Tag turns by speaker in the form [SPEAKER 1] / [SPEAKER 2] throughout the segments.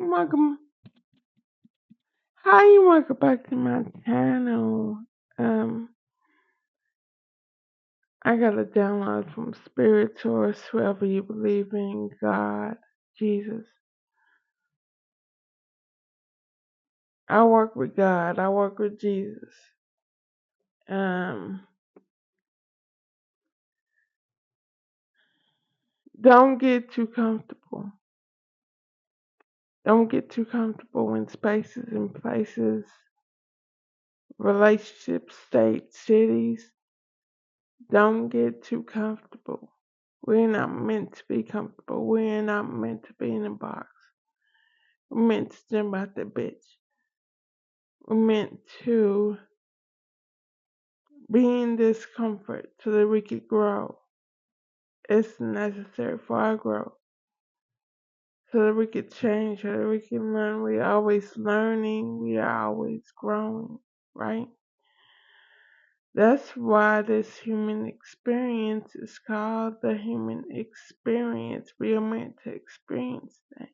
[SPEAKER 1] welcome. Hi, welcome back to my channel. Um, I got a download from Spirit Source, whoever you believe in, God, Jesus. I work with God. I work with Jesus. Um, don't get too comfortable. Don't get too comfortable in spaces and places, relationships, states, cities. Don't get too comfortable. We're not meant to be comfortable. We're not meant to be in a box. We're meant to jump out the bitch. We're meant to be in discomfort so that we could grow. It's necessary for our growth. So that we could change, so that we can learn. We're always learning. We are always growing, right? That's why this human experience is called the human experience. We are meant to experience that.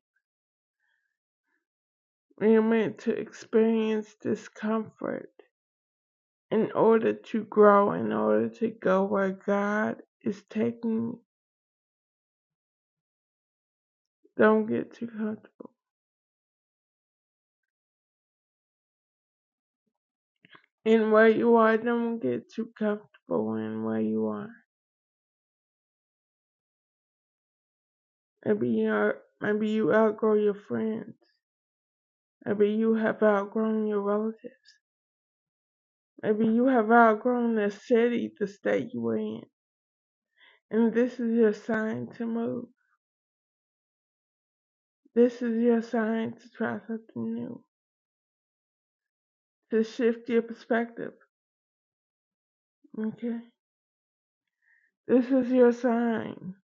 [SPEAKER 1] We are meant to experience discomfort in order to grow, in order to go where God is taking you. Don't get too comfortable. In where you are, don't get too comfortable in where you are. Maybe you outgrow your friends. Maybe you have outgrown your relatives. Maybe you have outgrown the city, the state you were in. And this is your sign to move. This is your sign to try something new. To shift your perspective. Okay? This is your sign.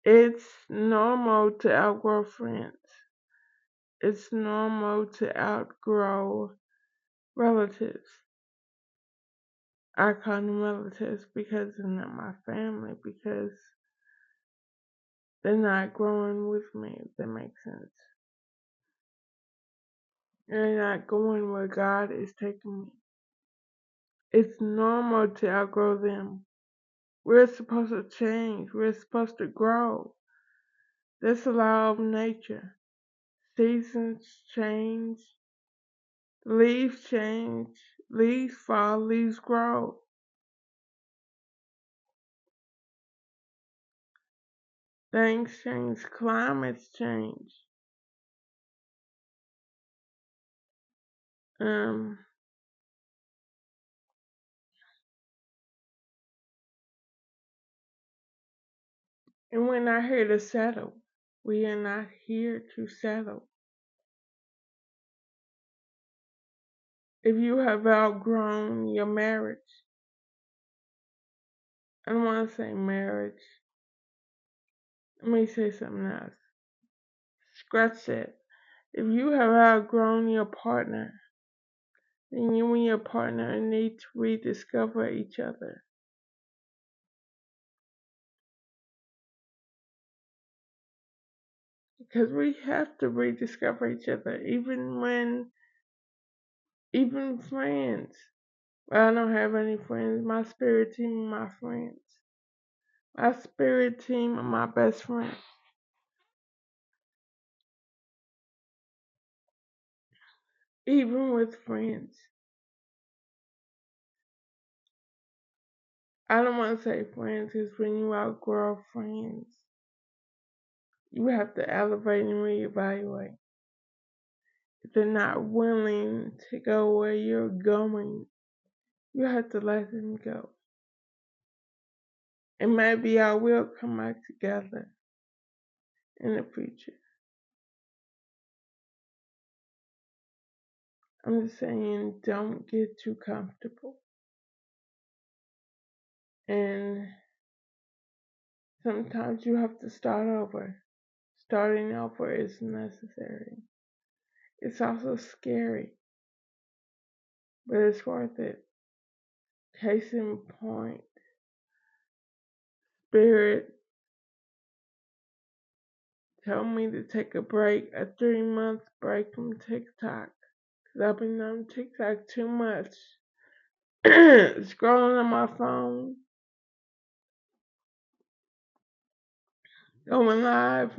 [SPEAKER 1] It's normal to outgrow friends. It's normal to outgrow relatives. I call them relatives because they're not my family, because they're not growing with me, if that makes sense. They're not going where God is taking me. It's normal to outgrow them. We're supposed to change. We're supposed to grow. That's the law of nature. Seasons change. Leaves change. Leaves fall. Leaves grow. Things change. Climates change. Um, and we're not here to settle. We are not here to settle. If you have outgrown your marriage, I don't want to say marriage. Let me say something else. Scratch that. If you have outgrown your partner, then you and your partner need to rediscover each other. Because we have to rediscover each other, even friends. Well, I don't have any friends. My spirit team are my friends. My spirit team are my best friends. Even with friends. I don't want to say friends because when you outgrow friends, you have to elevate and reevaluate. If they're not willing to go where you're going, you have to let them go. And maybe y'all will come back together in the future. I'm just saying, don't get too comfortable. And sometimes you have to start over. Starting over is necessary. It's also scary, but it's worth it. Case in point, Spirit told me to take a break, a 3 month break from TikTok. Cause I've been on TikTok too much. Scrolling on my phone, going live,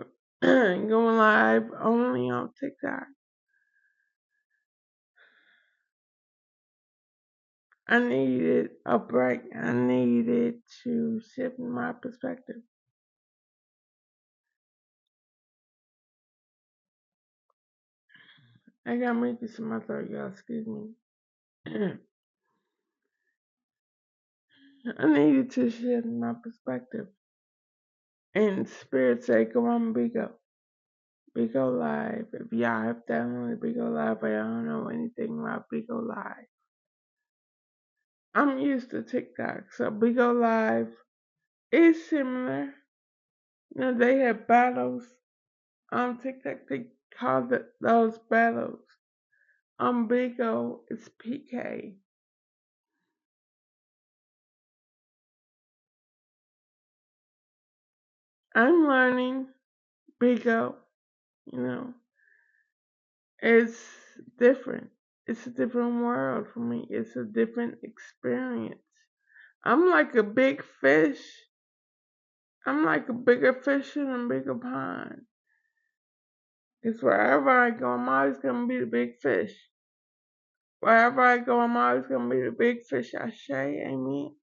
[SPEAKER 1] going live only on TikTok. I needed a break. I needed to shift my perspective. I got mucus in my throat, y'all. Excuse me. I needed to shift my perspective. And Spirit said, go on Bigo. Bigo Live. If y'all have downloaded Bigo Live, but I don't know anything about Bigo Live. I'm used to TikTok, so Bigo Live is similar. You know, they have battles on TikTok. They call those battles. On Bigo, it's PK. I'm learning Bigo, you know. It's different. It's a different world for me. It's a different experience. I'm like a big fish. I'm like a bigger fish in a bigger pond. Because wherever I go, I'm always going to be the big fish. Wherever I go, I'm always going to be the big fish. I say, amen.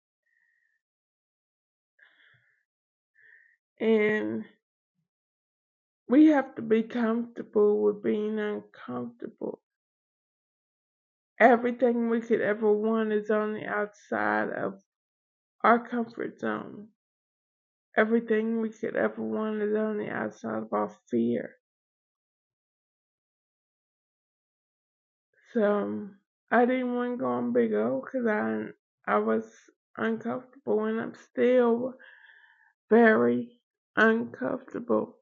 [SPEAKER 1] And we have to be comfortable with being uncomfortable. Everything we could ever want is on the outside of our comfort zone. Everything we could ever want is on the outside of our fear. So I didn't want to go on Big O because I was uncomfortable, and I'm still very uncomfortable.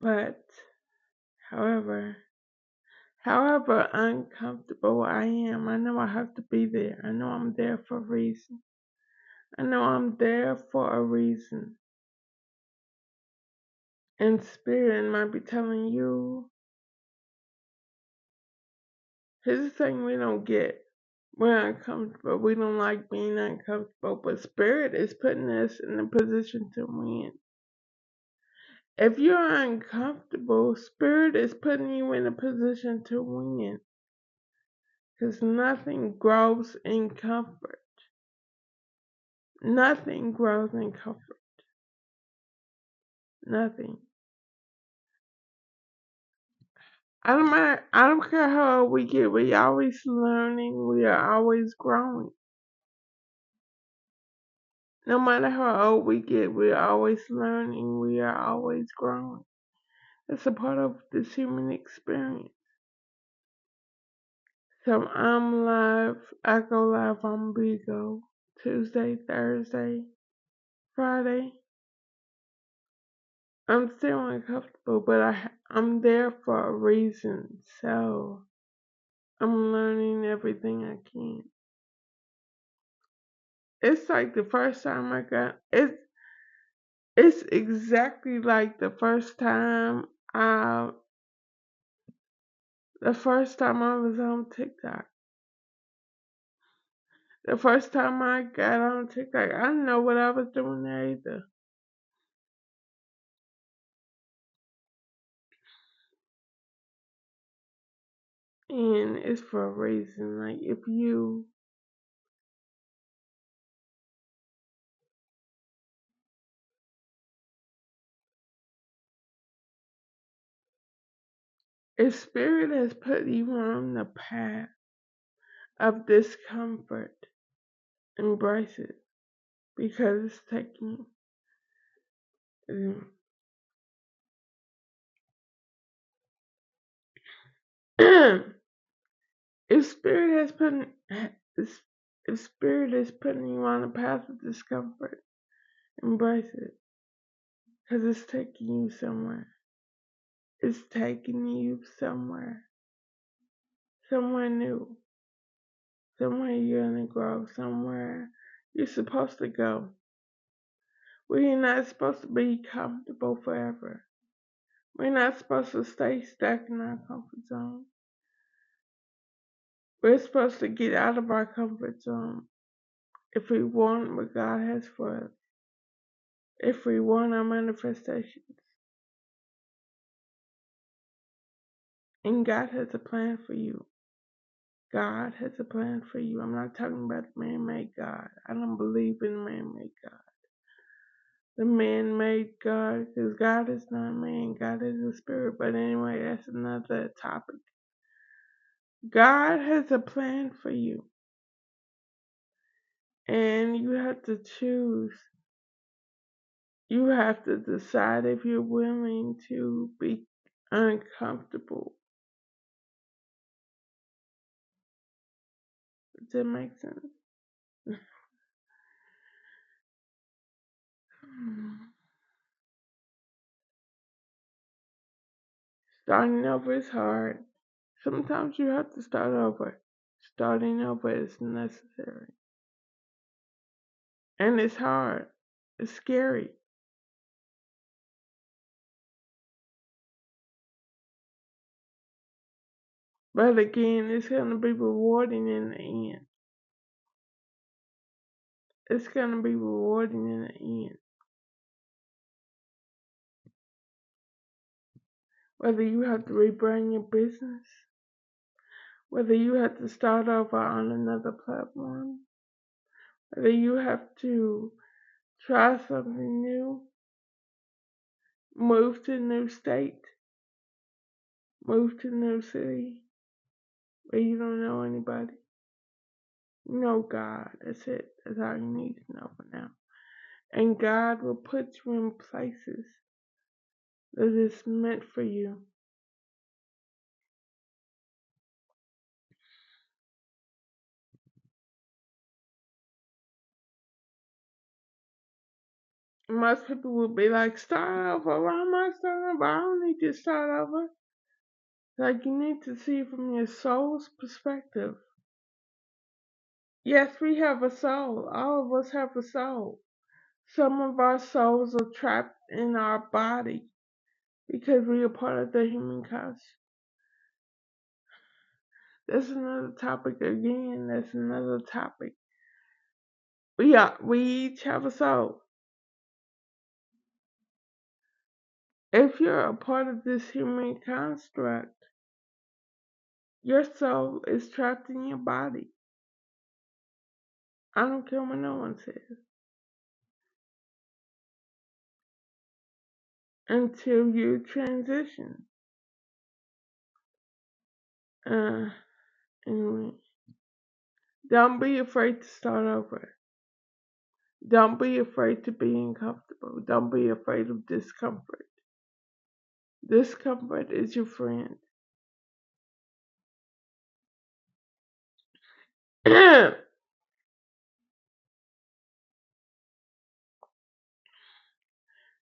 [SPEAKER 1] But however uncomfortable I am, I know I have to be there. I know I'm there for a reason. I know I'm there for a reason. And Spirit might be telling you, here's the thing we don't get. We're uncomfortable. We don't like being uncomfortable, but Spirit is putting us in a position to win. If you're uncomfortable, Spirit is putting you in a position to win. Because nothing grows in comfort. Nothing grows in comfort. Nothing. I don't care how old we get, we are always learning, we are always growing. No matter how old we get, we are always learning, we are always growing. It's a part of this human experience. So I'm live, I go live on Bigo Tuesday, Thursday, Friday. I'm still uncomfortable, but I'm there for a reason, so I'm learning everything I can. It's like the first time it's exactly like the first time I was on TikTok. The first time I got on TikTok, I didn't know what I was doing there either. And it's for a reason. Like if Spirit has put you on the path of discomfort, embrace it. Because it's taking if spirit has put if spirit is putting you on a path of discomfort, embrace it. Because it's taking you somewhere. It's taking you somewhere. Somewhere new. Somewhere you're gonna grow. Somewhere you're supposed to go. We're not supposed to be comfortable forever. We're not supposed to stay stuck in our comfort zone. We're supposed to get out of our comfort zone if we want what God has for us, if we want our manifestations. And God has a plan for you. God has a plan for you. I'm not talking about the man-made God. I don't believe in the man-made God. The man-made God, because God is not a man, God is a spirit. But anyway, that's another topic. God has a plan for you. And you have to choose. You have to decide if you're willing to be uncomfortable. Does that make sense? Starting over is hard. Sometimes you have to start over. Starting over is necessary. And it's hard. It's scary. But again, it's going to be rewarding in the end. It's going to be rewarding in the end. Whether you have to rebrand your business, whether you have to start over on another platform, whether you have to try something new, move to a new state, move to a new city where you don't know anybody. You know God. That's it. That's all you need to know for now. And God will put you in places that is meant for you. Most people will be like, start over. Why am I starting over? I don't need to start over. Like, you need to see from your soul's perspective. Yes, we have a soul. All of us have a soul. Some of our souls are trapped in our body because we are part of the human cast. That's another topic again. That's another topic. We each have a soul. If you're a part of this human construct, your soul is trapped in your body. I don't care what no one says. Until you transition. Anyway, don't be afraid to start over. Don't be afraid to be uncomfortable. Don't be afraid of discomfort. Discomfort is your friend.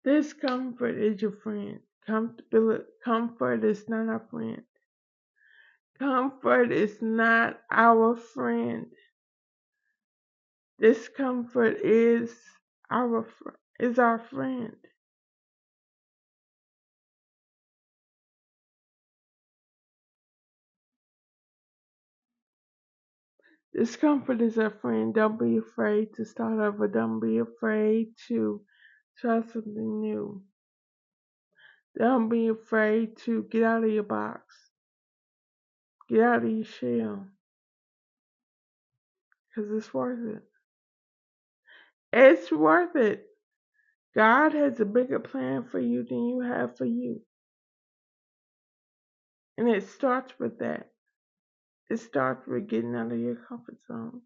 [SPEAKER 1] Discomfort is your friend. Comfort is not our friend. Comfort is not our friend. Discomfort is our friend. Discomfort is our friend. Don't be afraid to start over. Don't be afraid to try something new. Don't be afraid to get out of your box. Get out of your shell. Because it's worth it. It's worth it. God has a bigger plan for you than you have for you. And it starts with that. It starts with getting out of your comfort zone.